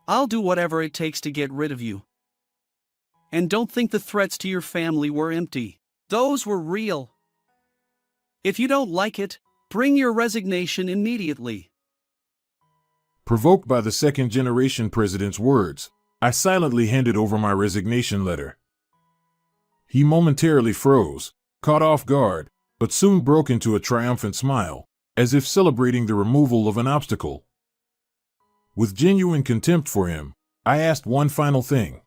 I'll do whatever it takes to get rid of you. And don't think the threats to your family were empty. Those were real. If you don't like it, bring your resignation immediately." Provoked by the second-generation president's words, I silently handed over my resignation letter. He momentarily froze, caught off guard, but soon broke into a triumphant smile, as if celebrating the removal of an obstacle. With genuine contempt for him, I asked one final thing.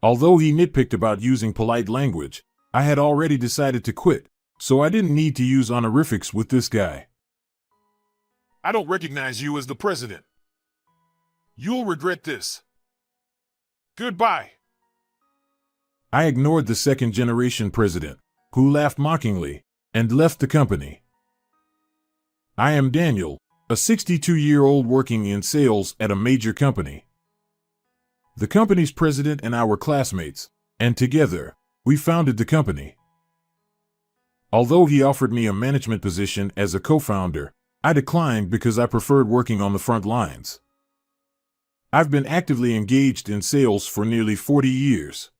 Although he nitpicked about using polite language, I had already decided to quit, so I didn't need to use honorifics with this guy. "I don't recognize you as the president. You'll regret this. Goodbye." I ignored the second-generation president, who laughed mockingly, and left the company. I am Daniel, a 62-year-old working in sales at a major company. The company's president and I were classmates, and together, we founded the company. Although he offered me a management position as a co-founder, I declined because I preferred working on the front lines. I've been actively engaged in sales for nearly 40 years.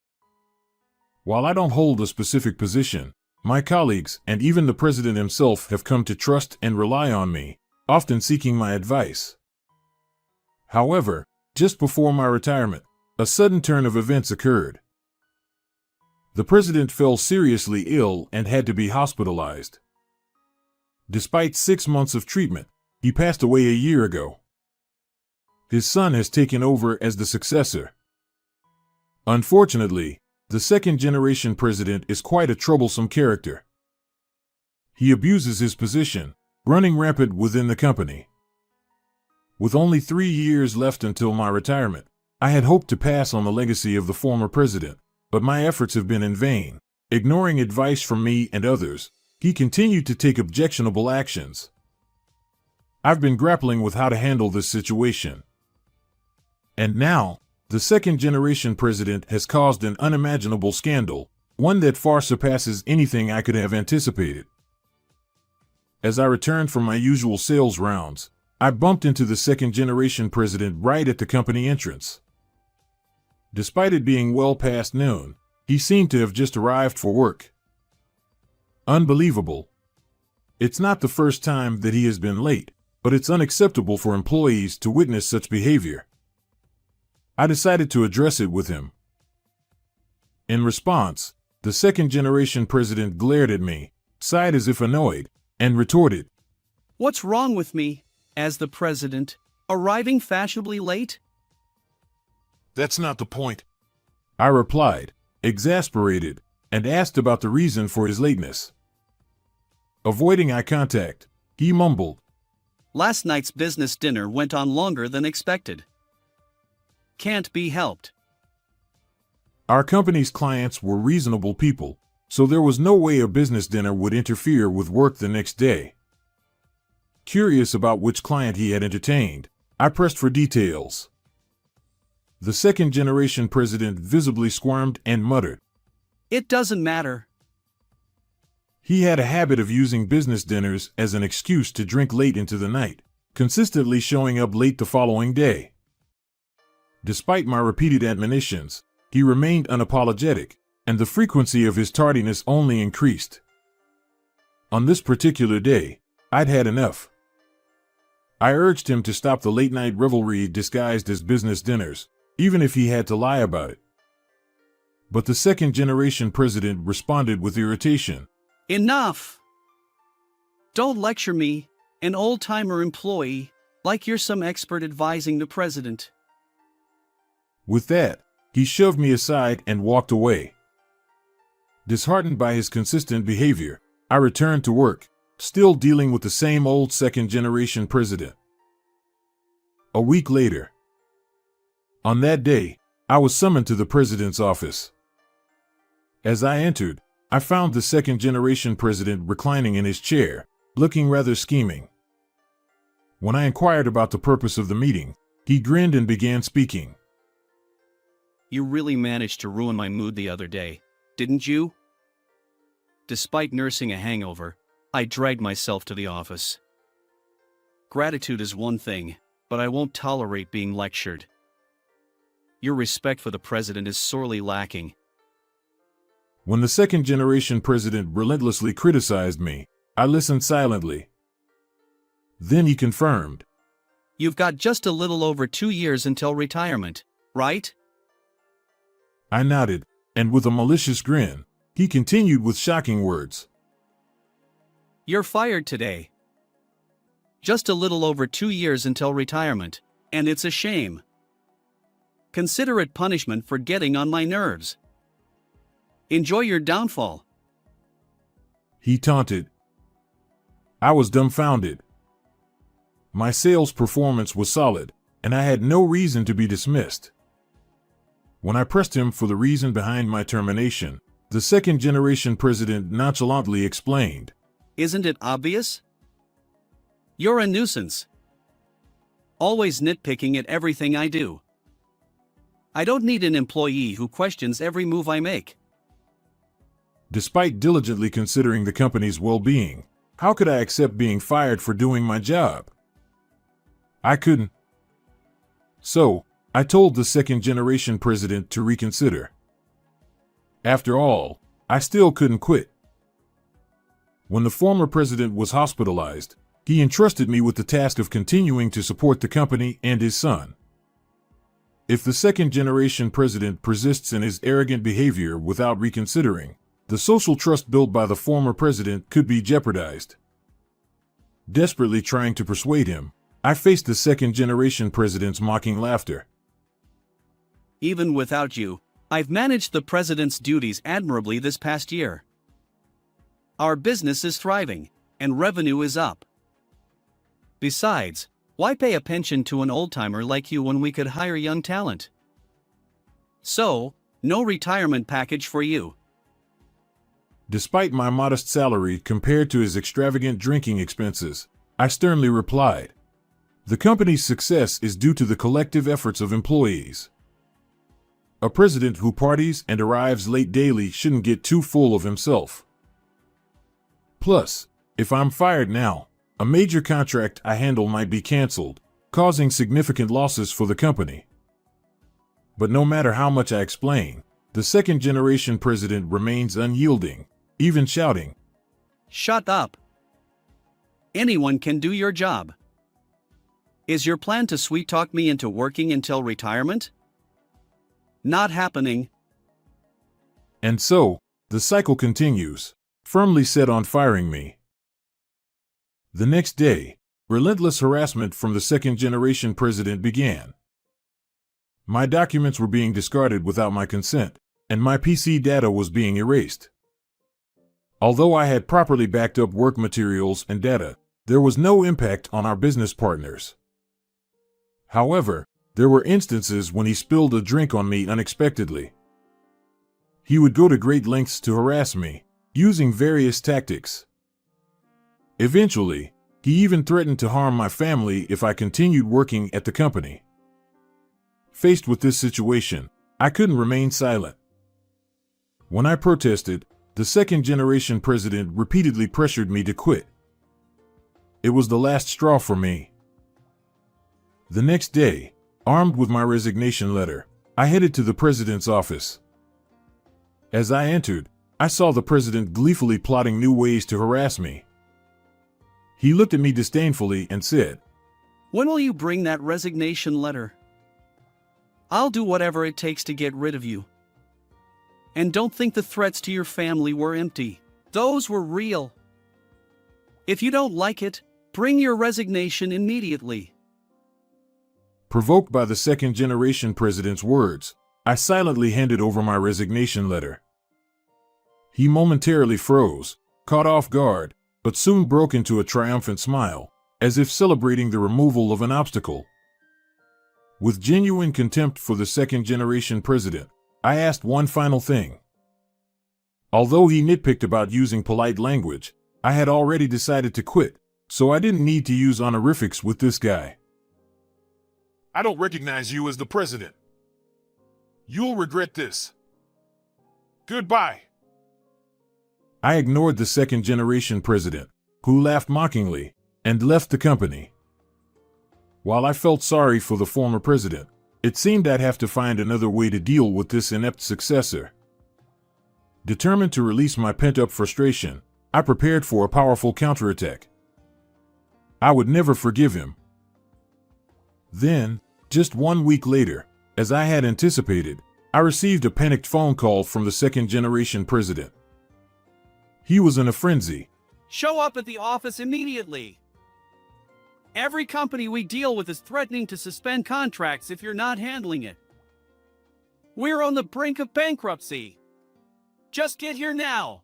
While I don't hold a specific position, my colleagues and even the president himself have come to trust and rely on me, often seeking my advice. However, just before my retirement, a sudden turn of events occurred. The president fell seriously ill and had to be hospitalized. Despite 6 months of treatment, he passed away a year ago. His son has taken over as the successor. Unfortunately, the second-generation president is quite a troublesome character. He abuses his position, running rampant within the company. With only 3 years left until my retirement, I had hoped to pass on the legacy of the former president, but my efforts have been in vain. Ignoring advice from me and others, he continued to take objectionable actions. I've been grappling with how to handle this situation. And now, the second-generation president has caused an unimaginable scandal, one that far surpasses anything I could have anticipated. As I returned from my usual sales rounds, I bumped into the second-generation president right at the company entrance. Despite it being well past noon, he seemed to have just arrived for work. Unbelievable. It's not the first time that he has been late, but it's unacceptable for employees to witness such behavior. I decided to address it with him. In response, the second-generation president glared at me, sighed as if annoyed, and retorted, "What's wrong with me, as the president, arriving fashionably late?" "That's not the point," I replied, exasperated, and asked about the reason for his lateness. Avoiding eye contact, he mumbled, "Last night's business dinner went on longer than expected. Can't be helped." Our company's clients were reasonable people, so there was no way a business dinner would interfere with work the next day. Curious about which client he had entertained, I pressed for details. The second-generation president visibly squirmed and muttered, "It doesn't matter." He had a habit of using business dinners as an excuse to drink late into the night, consistently showing up late the following day. Despite my repeated admonitions, he remained unapologetic, and the frequency of his tardiness only increased. On this particular day, I'd had enough. I urged him to stop the late-night revelry disguised as business dinners, even if he had to lie about it. But the second-generation president responded with irritation. "Enough! Don't lecture me, an old-timer employee, like you're some expert advising the president." With that, he shoved me aside and walked away. Disheartened by his consistent behavior, I returned to work, still dealing with the same old second-generation president. A week later. On that day, I was summoned to the president's office. As I entered, I found the second-generation president reclining in his chair, looking rather scheming. When I inquired about the purpose of the meeting, he grinned and began speaking. "You really managed to ruin my mood the other day, didn't you? Despite nursing a hangover, I dragged myself to the office. Gratitude is one thing, but I won't tolerate being lectured. Your respect for the president is sorely lacking. When the second-generation president relentlessly criticized me, I listened silently. Then he confirmed. You've got just a little over 2 years until retirement, right? I nodded, and with a malicious grin, he continued with shocking words. You're fired today. Just a little over 2 years until retirement, and it's a shame. Consider it punishment for getting on my nerves. Enjoy your downfall. He taunted. I was dumbfounded. My sales performance was solid, and I had no reason to be dismissed. When I pressed him for the reason behind my termination, the second-generation president nonchalantly explained. Isn't it obvious? You're a nuisance. Always nitpicking at everything I do. I don't need an employee who questions every move I make. Despite diligently considering the company's well-being, how could I accept being fired for doing my job? I couldn't. So, I told the second-generation president to reconsider. After all, I still couldn't quit. When the former president was hospitalized, he entrusted me with the task of continuing to support the company and his son. If the second-generation president persists in his arrogant behavior without reconsidering, the social trust built by the former president could be jeopardized. Desperately trying to persuade him, I faced the second-generation president's mocking laughter. Even without you, I've managed the president's duties admirably this past year. Our business is thriving, and revenue is up. Besides, why pay a pension to an old-timer like you when we could hire young talent? So, no retirement package for you. Despite my modest salary compared to his extravagant drinking expenses, I sternly replied, the company's success is due to the collective efforts of employees. A president who parties and arrives late daily shouldn't get too full of himself. Plus, if I'm fired now, a major contract I handle might be canceled, causing significant losses for the company. But no matter how much I explain, the second-generation president remains unyielding, even shouting, Shut up. Anyone can do your job. Is your plan to sweet-talk me into working until retirement? Not happening. And so, the cycle continues, firmly set on firing me. The next day, relentless harassment from the second-generation president began. My documents were being discarded without my consent, and my PC data was being erased. Although I had properly backed up work materials and data, there was no impact on our business partners. However, there were instances when he spilled a drink on me unexpectedly. He would go to great lengths to harass me, using various tactics. Eventually, he even threatened to harm my family if I continued working at the company. Faced with this situation, I couldn't remain silent. When I protested, the second-generation president repeatedly pressured me to quit. It was the last straw for me. The next day, armed with my resignation letter, I headed to the president's office. As I entered, I saw the president gleefully plotting new ways to harass me. He looked at me disdainfully and said, When will you bring that resignation letter? I'll do whatever it takes to get rid of you. And don't think the threats to your family were empty. Those were real. If you don't like it, bring your resignation immediately. Provoked by the second-generation president's words, I silently handed over my resignation letter. He momentarily froze, caught off guard, but soon broke into a triumphant smile, as if celebrating the removal of an obstacle. With genuine contempt for the second-generation president, I asked one final thing. Although he nitpicked about using polite language, I had already decided to quit, so I didn't need to use honorifics with this guy. I don't recognize you as the president. You'll regret this. Goodbye. I ignored the second-generation president, who laughed mockingly, and left the company. While I felt sorry for the former president, it seemed I'd have to find another way to deal with this inept successor. Determined to release my pent-up frustration, I prepared for a powerful counterattack. I would never forgive him. Then, just 1 week later, as I had anticipated, I received a panicked phone call from the second-generation president. He was in a frenzy. Show up at the office immediately. Every company we deal with is threatening to suspend contracts if you're not handling it. We're on the brink of bankruptcy. Just get here now.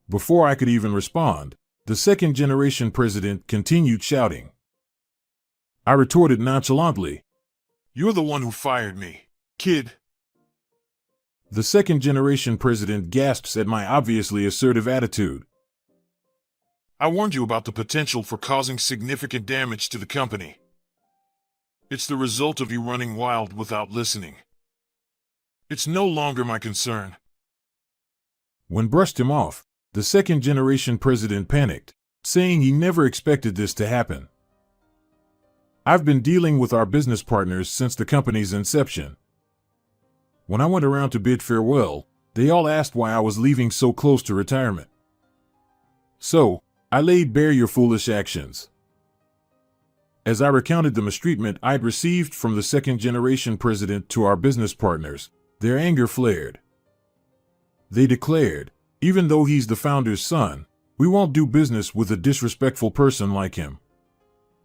Before I could even respond, the second-generation president continued shouting. I retorted nonchalantly. You're the one who fired me, kid. The second-generation president gasps at my obviously assertive attitude. I warned you about the potential for causing significant damage to the company. It's the result of you running wild without listening. It's no longer my concern. When brushed him off, the second-generation president panicked, saying he never expected this to happen. I've been dealing with our business partners since the company's inception. When I went around to bid farewell, they all asked why I was leaving so close to retirement. So, I laid bare your foolish actions. As I recounted the mistreatment I'd received from the second-generation president to our business partners, their anger flared. They declared, even though he's the founder's son, we won't do business with a disrespectful person like him.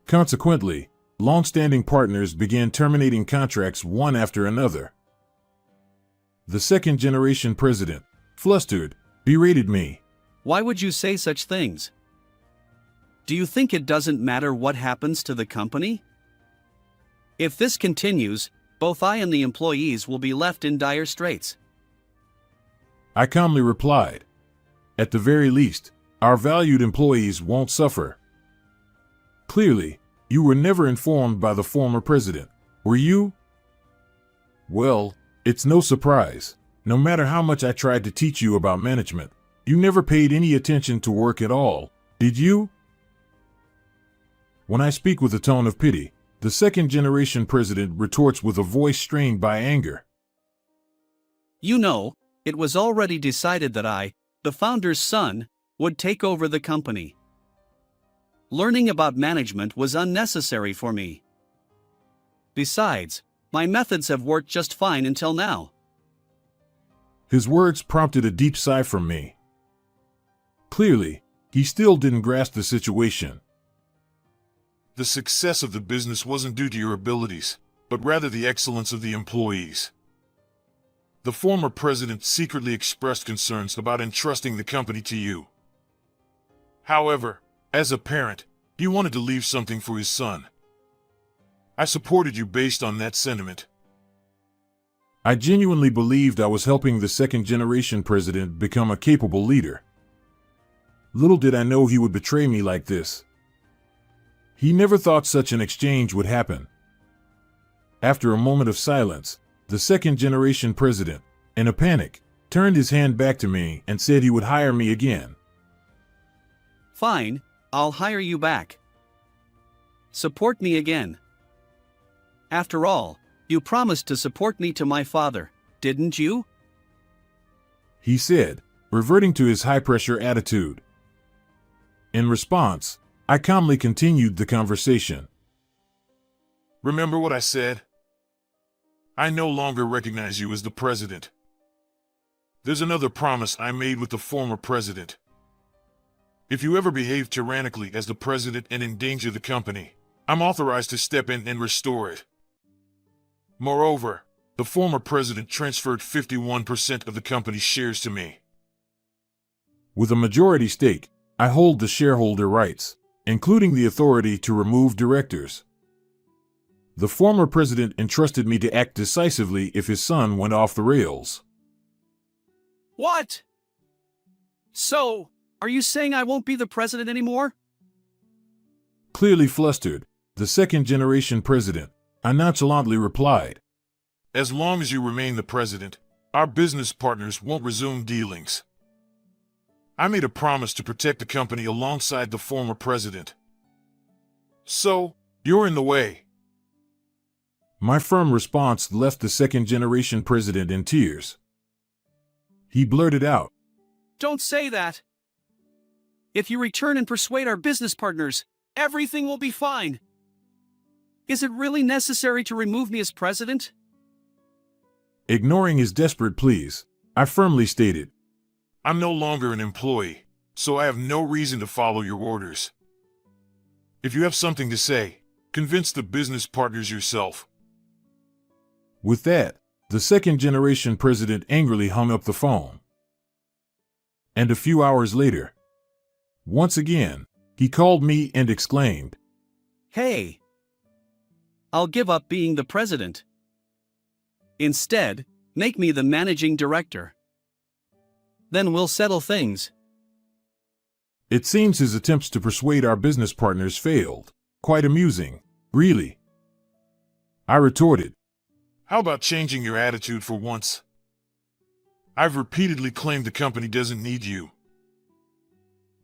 Consequently, long-standing partners began terminating contracts one after another. The second-generation president, flustered, berated me. Why would you say such things? Do you think it doesn't matter what happens to the company? If this continues, both I and the employees will be left in dire straits. I calmly replied. At the very least, our valued employees won't suffer. Clearly, you were never informed by the former president, were you? Well, it's no surprise. No matter how much I tried to teach you about management, you never paid any attention to work at all, did you? When I speak with a tone of pity, the second-generation president retorts with a voice strained by anger. You know, it was already decided that I, the founder's son, would take over the company. Learning about management was unnecessary for me. Besides, my methods have worked just fine until now. His words prompted a deep sigh from me. Clearly, he still didn't grasp the situation. The success of the business wasn't due to your abilities, but rather the excellence of the employees. The former president secretly expressed concerns about entrusting the company to you. However, as a parent, he wanted to leave something for his son. I supported you based on that sentiment. I genuinely believed I was helping the second-generation president become a capable leader. Little did I know he would betray me like this. He never thought such an exchange would happen. After a moment of silence, the second-generation president, in a panic, turned his hand back to me and said he would hire me again. Fine, I'll hire you back. Support me again. After all, you promised to support me to my father, didn't you? He said, reverting to his high-pressure attitude. In response, I calmly continued the conversation. Remember what I said? I no longer recognize you as the president. There's another promise I made with the former president. If you ever behave tyrannically as the president and endanger the company, I'm authorized to step in and restore it. Moreover, the former president transferred 51% of the company's shares to me. With a majority stake, I hold the shareholder rights, including the authority to remove directors. The former president entrusted me to act decisively if his son went off the rails. What? So, are you saying I won't be the president anymore? Clearly flustered, the second-generation president, I nonchalantly replied. As long as you remain the president, our business partners won't resume dealings. I made a promise to protect the company alongside the former president. So, You're in the way. My firm response left the second-generation president in tears. He blurted out, Don't say that. If you return and persuade our business partners, everything will be fine. Is it really necessary to remove me as president? Ignoring his desperate pleas, I firmly stated, I'm no longer an employee, so I have no reason to follow your orders. If you have something to say, convince the business partners yourself. With that, the second-generation president angrily hung up the phone. And a few hours later, once again, he called me and exclaimed, Hey, I'll give up being the president. Instead, make me the managing director. Then we'll settle things. It seems his attempts to persuade our business partners failed. Quite amusing, really. I retorted, How about changing your attitude for once? I've repeatedly claimed the company doesn't need you.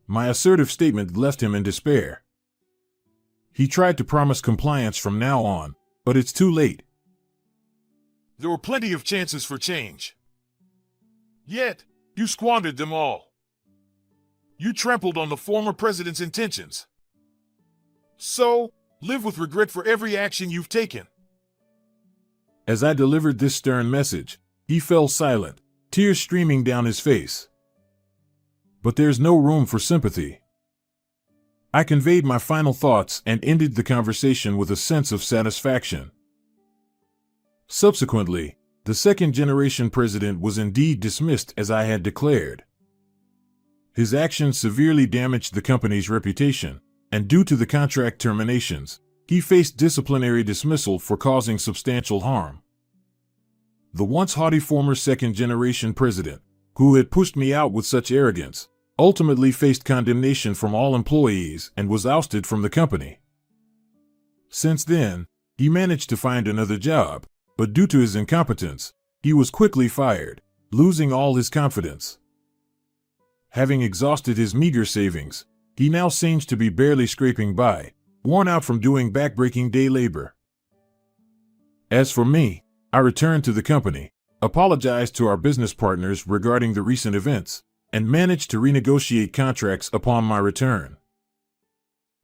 My assertive statement left him in despair. He tried to promise compliance from now on, but it's too late. There were plenty of chances for change. Yet, you squandered them all. You trampled on the former president's intentions. So, live with regret for every action you've taken. As I delivered this stern message, he fell silent, tears streaming down his face. But there's no room for sympathy. I conveyed my final thoughts and ended the conversation with a sense of satisfaction. Subsequently, the second-generation president was indeed dismissed as I had declared. His actions severely damaged the company's reputation, and due to the contract terminations, he faced disciplinary dismissal for causing substantial harm. The once haughty former second-generation president, who had pushed me out with such arrogance, ultimately faced condemnation from all employees and was ousted from the company. Since then, he managed to find another job, but due to his incompetence, he was quickly fired, losing all his confidence. Having exhausted his meager savings, he now seems to be barely scraping by, worn out from doing backbreaking day labor. As for me, I returned to the company, apologized to our business partners regarding the recent events, and managed to renegotiate contracts upon my return.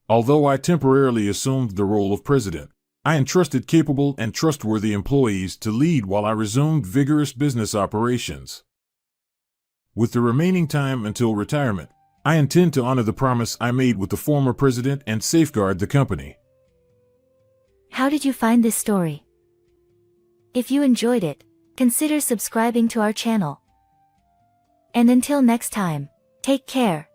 Although I temporarily assumed the role of president, I entrusted capable and trustworthy employees to lead while I resumed vigorous business operations. With the remaining time until retirement, I intend to honor the promise I made with the former president and safeguard the company. How did you find this story? If you enjoyed it, consider subscribing to our channel. And until next time, take care.